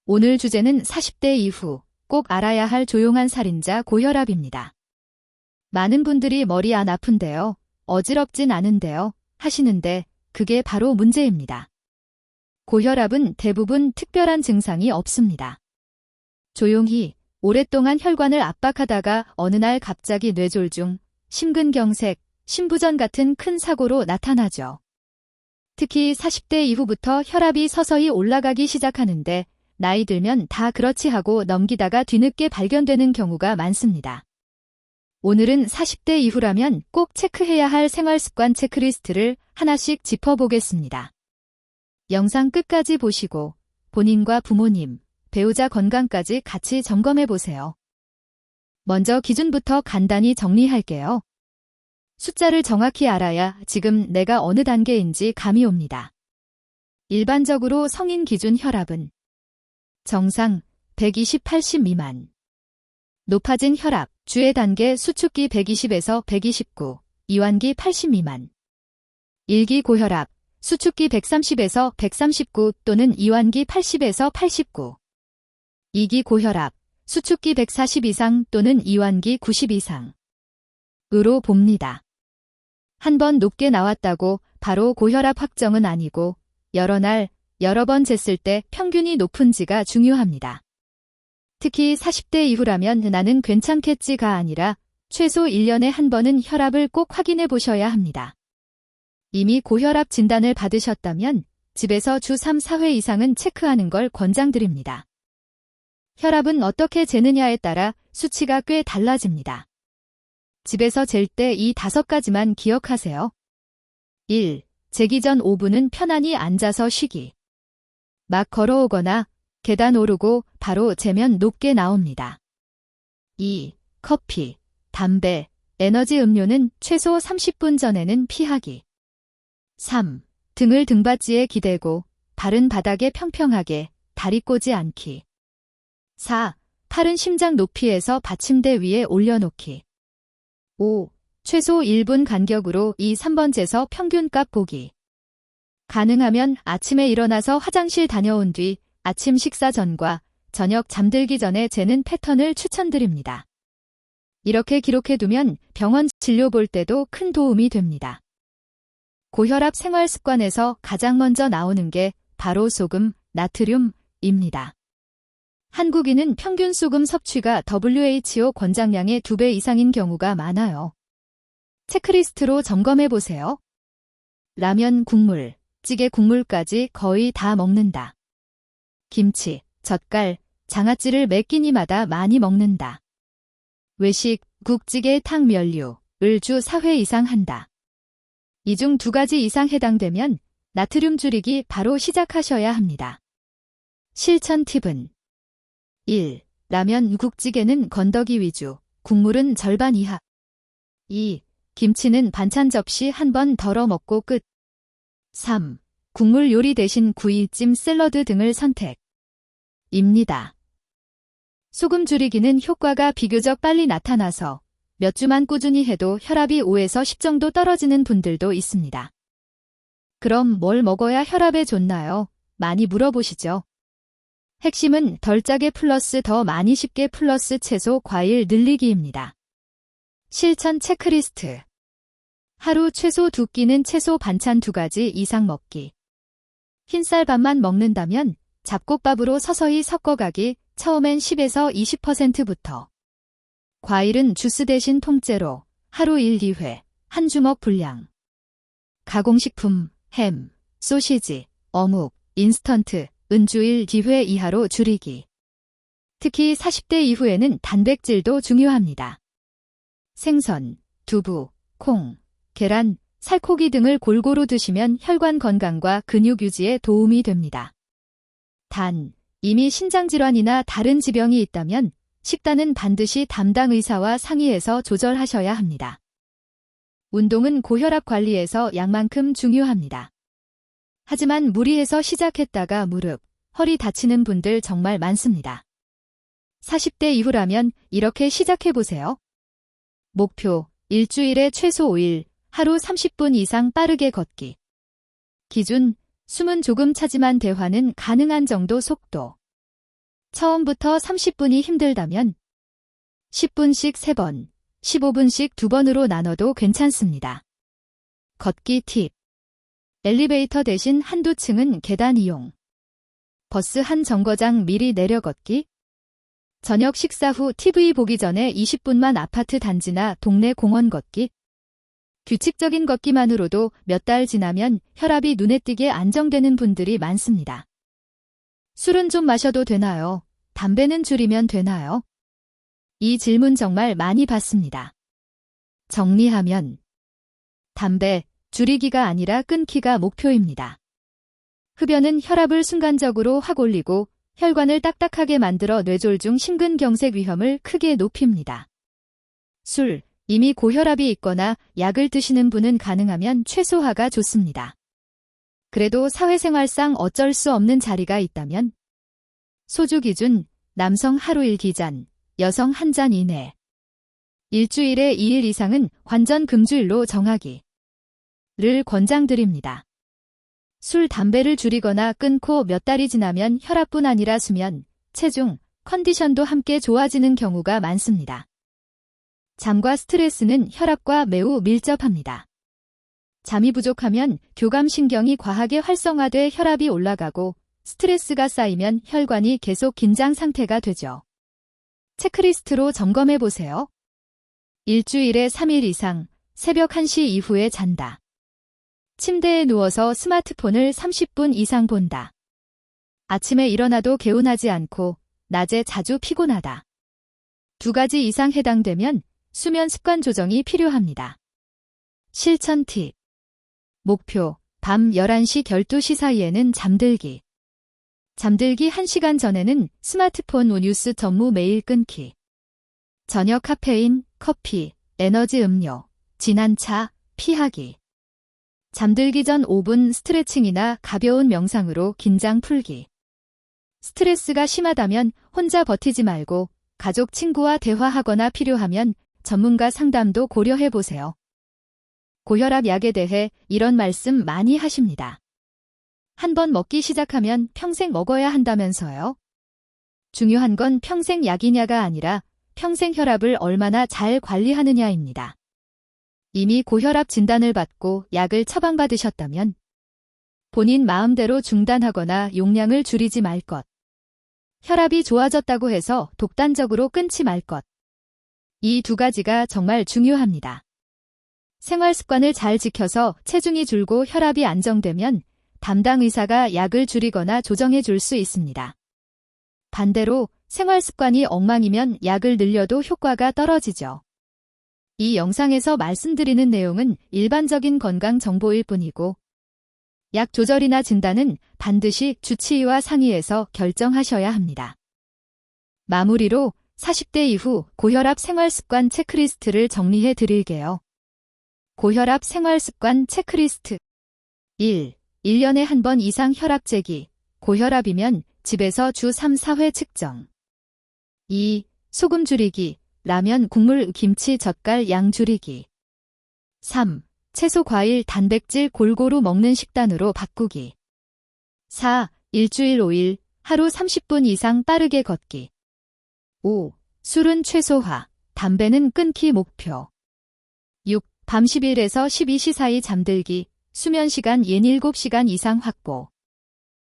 오늘 주제는 40대 이후 꼭 알아야 할 조용한 살인자 고혈압입니다. 많은 분들이 머리 안 아픈데요, 어지럽진 않은데요 하시는데 그게 바로 문제입니다. 고혈압은 대부분 특별한 증상이 없습니다. 조용히 오랫동안 혈관을 압박하다가 어느 날 갑자기 뇌졸중, 심근경색, 심부전 같은 큰 사고로 나타나죠. 특히 40대 이후부터 혈압이 서서히 올라가기 시작하는데 나이 들면 다 그렇지 하고 넘기다가 뒤늦게 발견되는 경우가 많습니다. 오늘은 40대 이후라면 꼭 체크해야 할 생활습관 체크리스트를 하나씩 짚어보겠습니다. 영상 끝까지 보시고 본인과 부모님, 배우자 건강까지 같이 점검해보세요. 먼저 기준부터 간단히 정리할게요. 숫자를 정확히 알아야 지금 내가 어느 단계인지 감이 옵니다. 일반적으로 성인 기준 혈압은 정상 120/80 미만. 높아진 혈압, 주의 단계 수축기 120에서 129, 이완기 80 미만. 일기 고혈압, 수축기 130에서 139 또는 이완기 80에서 89. 2기 고혈압, 수축기 140 이상 또는 이완기 90 이상. 으로 봅니다. 한 번 높게 나왔다고 바로 고혈압 확정은 아니고 여러 날, 여러 번 쟀을 때 평균이 높은지가 중요합니다. 특히 40대 이후라면 나는 괜찮겠지가 아니라 최소 1년에 한 번은 혈압을 꼭 확인해 보셔야 합니다. 이미 고혈압 진단을 받으셨다면 집에서 주 3, 4회 이상은 체크하는 걸 권장드립니다. 혈압은 어떻게 재느냐에 따라 수치가 꽤 달라집니다. 집에서 잴 때 이 5가지만 기억하세요. 1. 재기 전 5분은 편안히 앉아서 쉬기. 막 걸어오거나 계단 오르고 바로 재면 높게 나옵니다. 2. 커피, 담배, 에너지 음료는 최소 30분 전에는 피하기. 3. 등을 등받이에 기대고 발은 바닥에 평평하게 다리 꼬지 않기. 4. 팔은 심장 높이에서 받침대 위에 올려놓기. 5. 최소 1분 간격으로 2, 3번 재서 평균값 보기. 가능하면 아침에 일어나서 화장실 다녀온 뒤 아침 식사 전과 저녁 잠들기 전에 재는 패턴을 추천드립니다. 이렇게 기록해두면 병원 진료 볼 때도 큰 도움이 됩니다. 고혈압 생활 습관에서 가장 먼저 나오는 게 바로 소금, 나트륨입니다. 한국인은 평균 소금 섭취가 WHO 권장량의 2배 이상인 경우가 많아요. 체크리스트로 점검해보세요. 라면 국물, 찌개 국물까지 거의 다 먹는다. 김치, 젓갈, 장아찌를 매 끼니마다 많이 먹는다. 외식, 국찌개, 탕, 면류를 주 4회 이상 한다. 이 중 2가지 이상 해당되면 나트륨 줄이기 바로 시작하셔야 합니다. 실천 팁은 1. 라면, 국찌개는 건더기 위주, 국물은 절반 이하. 2. 김치는 반찬 접시 한 번 덜어 먹고 끝. 3. 국물 요리 대신 구이, 찜, 샐러드 등을 선택입니다. 소금 줄이기는 효과가 비교적 빨리 나타나서 몇 주만 꾸준히 해도 혈압이 5에서 10 정도 떨어지는 분들도 있습니다. 그럼 뭘 먹어야 혈압에 좋나요? 많이 물어보시죠. 핵심은 덜 짜게 플러스 더 많이 쉽게 플러스 채소, 과일 늘리기입니다. 실천 체크리스트. 하루 최소 2끼는 채소 반찬 2가지 이상 먹기. 흰쌀밥만 먹는다면 잡곡밥으로 서서히 섞어가기. 처음엔 10에서 20%부터. 과일은 주스 대신 통째로 하루 1, 2회, 한 주먹 분량. 가공식품, 햄, 소시지, 어묵, 인스턴트, 주 1, 2회 이하로 줄이기. 특히 40대 이후에는 단백질도 중요합니다. 생선, 두부, 콩, 계란, 살코기 등을 골고루 드시면 혈관 건강과 근육 유지에 도움이 됩니다. 단, 이미 신장질환이나 다른 지병이 있다면 식단은 반드시 담당 의사와 상의해서 조절하셔야 합니다. 운동은 고혈압 관리에서 약만큼 중요합니다. 하지만 무리해서 시작했다가 무릎, 허리 다치는 분들 정말 많습니다. 40대 이후라면 이렇게 시작해보세요. 목표, 일주일에 최소 5일, 하루 30분 이상 빠르게 걷기. 기준, 숨은 조금 차지만 대화는 가능한 정도 속도. 처음부터 30분이 힘들다면 10분씩 3번, 15분씩 2번으로 나눠도 괜찮습니다. 걷기 팁. 엘리베이터 대신 한두 층은 계단 이용. 버스 한 정거장 미리 내려 걷기. 저녁 식사 후 TV 보기 전에 20분만 아파트 단지나 동네 공원 걷기. 규칙적인 걷기만으로도 몇 달 지나면 혈압이 눈에 띄게 안정되는 분들이 많습니다. 술은 좀 마셔도 되나요? 담배는 줄이면 되나요? 이 질문 정말 많이 받습니다. 정리하면 담배 줄이기가 아니라 끊기가 목표입니다. 흡연은 혈압을 순간적으로 확 올리고 혈관을 딱딱하게 만들어 뇌졸중 심근경색 위험을 크게 높입니다. 술, 이미 고혈압이 있거나 약을 드시는 분은 가능하면 최소화가 좋습니다. 그래도 사회생활상 어쩔 수 없는 자리가 있다면 소주 기준 남성 하루 1기잔, 여성 1잔 이내. 일주일에 2일 이상은 완전 금주일로 정하기를 권장드립니다. 술, 담배를 줄이거나 끊고 몇 달이 지나면 혈압뿐 아니라 수면, 체중, 컨디션도 함께 좋아지는 경우가 많습니다. 잠과 스트레스는 혈압과 매우 밀접합니다. 잠이 부족하면 교감신경이 과하게 활성화돼 혈압이 올라가고 스트레스가 쌓이면 혈관이 계속 긴장 상태가 되죠. 체크리스트로 점검해보세요. 일주일에 3일 이상 새벽 1시 이후에 잔다. 침대에 누워서 스마트폰을 30분 이상 본다. 아침에 일어나도 개운하지 않고 낮에 자주 피곤하다. 2가지 이상 해당되면 수면 습관 조정이 필요합니다. 실천 팁. 목표, 밤 11시 12시 사이에는 잠들기. 잠들기 1시간 전에는 스마트폰 뉴스 전무 메일 끊기. 저녁 카페인, 커피, 에너지 음료, 진한 차, 피하기. 잠들기 전 5분 스트레칭이나 가벼운 명상으로 긴장 풀기. 스트레스가 심하다면 혼자 버티지 말고 가족, 친구와 대화하거나 필요하면 전문가 상담도 고려해보세요. 고혈압 약에 대해 이런 말씀 많이 하십니다. 한번 먹기 시작하면 평생 먹어야 한다면서요? 중요한 건 평생 약이냐가 아니라 평생 혈압을 얼마나 잘 관리하느냐입니다. 이미 고혈압 진단을 받고 약을 처방받으셨다면 본인 마음대로 중단하거나 용량을 줄이지 말 것. 혈압이 좋아졌다고 해서 독단적으로 끊지 말 것. 이 2가지가 정말 중요합니다. 생활 습관을 잘 지켜서 체중이 줄고 혈압이 안정되면 담당 의사가 약을 줄이거나 조정해 줄 수 있습니다. 반대로 생활 습관이 엉망이면 약을 늘려도 효과가 떨어지죠. 이 영상에서 말씀드리는 내용은 일반적인 건강 정보일 뿐이고 약 조절이나 진단은 반드시 주치의와 상의해서 결정하셔야 합니다. 마무리로 40대 이후 고혈압 생활습관 체크리스트를 정리해 드릴게요. 고혈압 생활습관 체크리스트 1. 1년에 한 번 이상 혈압 재기, 고혈압이면 집에서 주 3, 4회 측정. 2. 소금 줄이기, 라면, 국물, 김치, 젓갈 양 줄이기. 3. 채소, 과일, 단백질 골고루 먹는 식단으로 바꾸기. 4. 일주일 5일, 하루 30분 이상 빠르게 걷기. 5. 술은 최소화, 담배는 끊기 목표. 6. 밤 11에서 12시 사이 잠들기, 수면시간 7시간 이상 확보.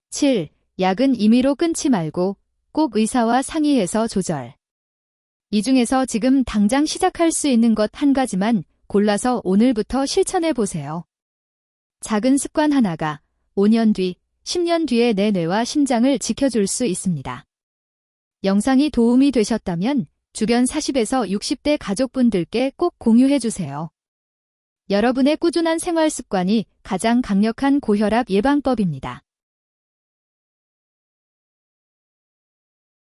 7. 약은 임의로 끊지 말고 꼭 의사와 상의해서 조절. 이 중에서 지금 당장 시작할 수 있는 것 한 가지만 골라서 오늘부터 실천해 보세요. 작은 습관 하나가 5년 뒤, 10년 뒤에 내 뇌와 심장을 지켜줄 수 있습니다. 영상이 도움이 되셨다면 주변 40에서 60대 가족분들께 꼭 공유해 주세요. 여러분의 꾸준한 생활 습관이 가장 강력한 고혈압 예방법입니다.